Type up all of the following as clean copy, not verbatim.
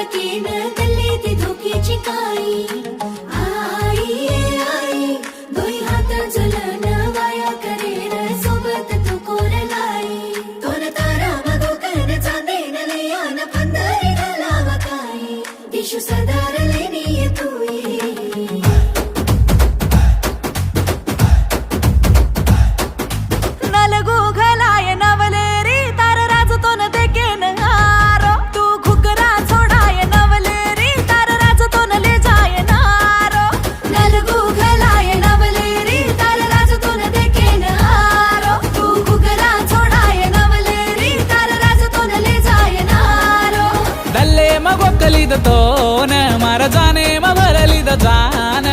दकेन गल्ली ती धोकीची काई आई दोई हात जुलन वाया करेर सोबत तू कोरलाई तोन तारा मगो कन चांदेन लयान पंधरी घालावा काही दिशू सदार लेनी तुई तोन मार जाने मरली द जान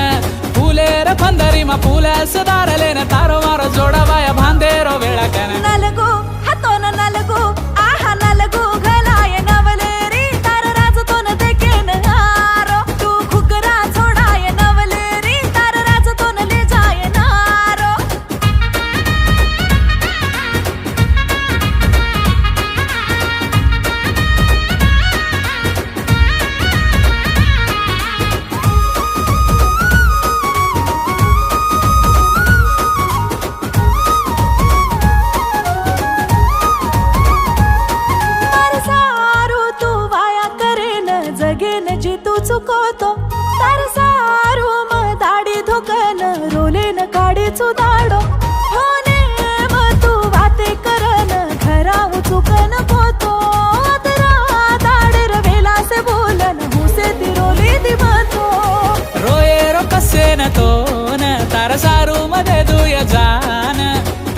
फुलेर फंदरी मा फुलास दारले न तारो मारो जोडवाया भांदेरो वेळकन नलगो हातोन नलगो आहा नलगो घलाय नवलेरी तार राज तोन देकेन हारो तू खुगरा छोडाय नवलेरी तार राज तोन ले जाय नारो जगेन जी तू चुकवतो तार सारू म दाढी धोकन रोलेन काढी चुदाडो होने म तू वाते करन घरा चुकन पोतो अदरा दाडेर वेला से बोलन हुसे ती रोली दिवतो रोये रो कसे न तोन तार सारू मध्ये दुय जान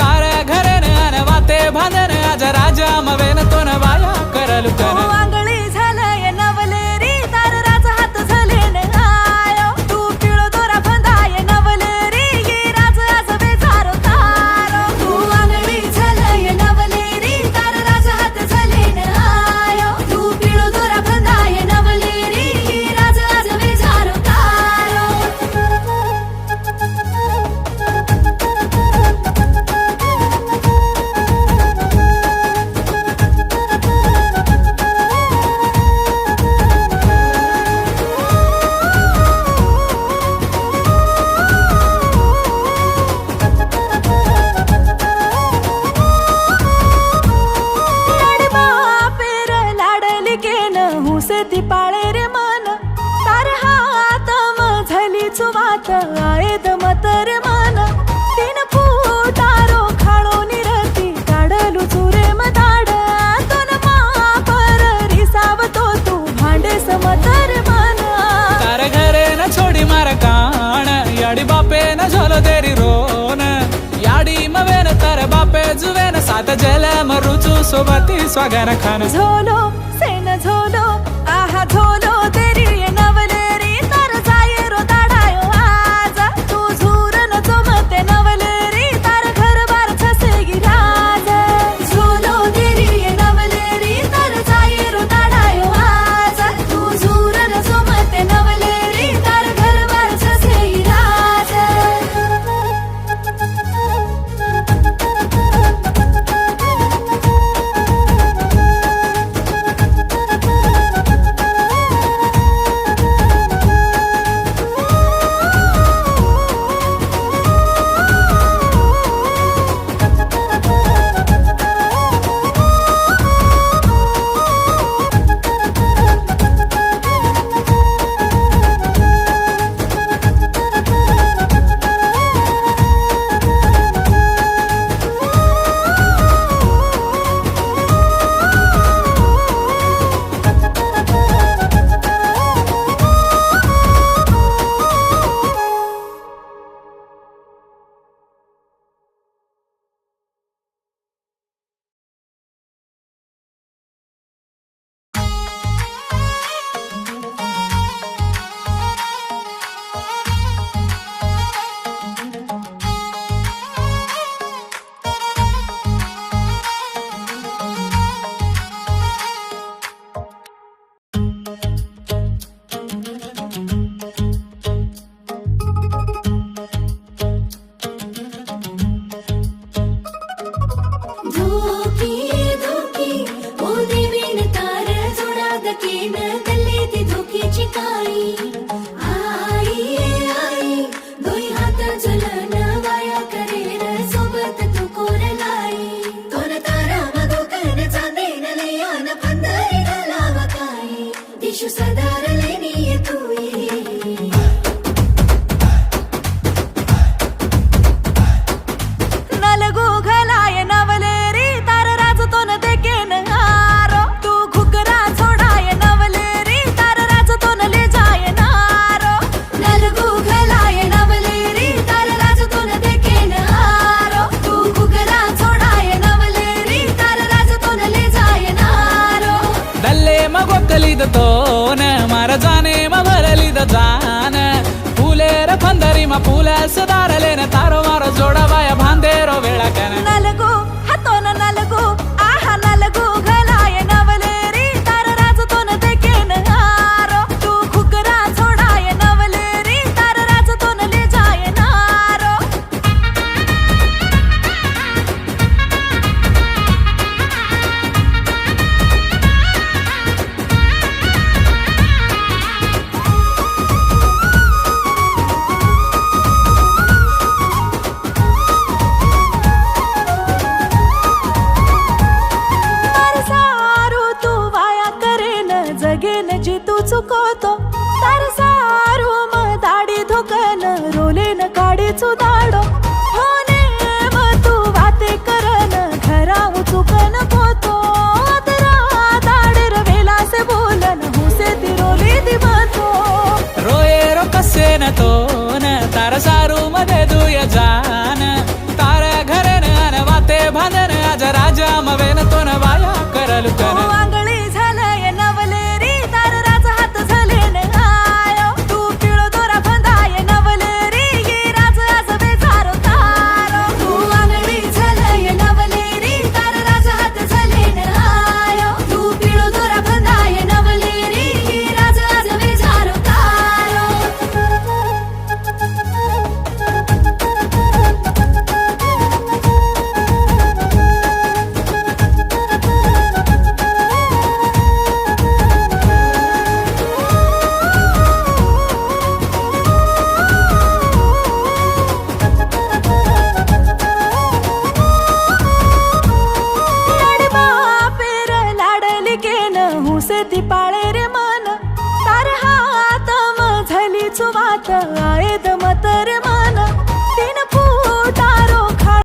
तार घरे न वाते भांदन आज राजा मवेन तोन वाया करलु कन आंगळी झालय नवलेरी तार राज हात झालेन आयो तू पिळो दोरा बंधाय नवलेरी ये राज आज बेजारो तारो तू आंगळी झालय नवलेरी तार राज हात झालेन आयो तू पिळो दोरा बंधाय नवलेरी ये राज आज बेजारो तारो पेर लाडली केन हुसे ती पाळे रे मन तार हात मझली चुवात आयद मतर मन तीन फुटारो खाळो निरती काढलू चुरे मदाड तोन मापर रिसावतो तू भांडे समतर मन तार घरे न छोडी मार काण याडी बापे न झोलो देरी रोन याडी मवेन तार बापे जुवेन सात जल मरुचू सोबती स्वागन खान झोलो सेन झोलो आहा झोलो तेरी ये नवलेरी तार जाये रो दाडायो आज तू झुरन जमते नवलेरी तार घर बार छसेगी राज झोलो तेरी ये नवलेरी तार जाये रो दाडायो आज तू झुरन सोमते नवलेरी तार घरबार छसेगी राज धोकी धोकी ओ देवीन तार जोडा दकेन गल्ली टिशू सदारले नी तू नलगू घलाय नवलेरी तार राजतो न देकेन हारो तू घुगरा छोडाय नवलेरी तार राजतो न ले जाय नारो नलगू घलाय नवलेरी तार राजतो न देकेन हारो तू घुगरा छोडाय नवलेरी तार राजतो न ले जाय नारो दल्ले मगोकलिद तोन मार जाने मरलिद जान फुलेर फंदरी मा फुलास दारलेन तारो मारो जोडवाय भांदेरो वेळकन नलगू हातोन नलगू आहा नलगू घलाय नवलेरी तार राजतो न देकेन हारो तू घुगरा छोडाय नवलेरी तार राजतो न ले जाय नारो मार सारू तू वाया करेन जगेन जी तू चुकवतो तार सारू म दाढी धोकन रोलेन काढी चुदा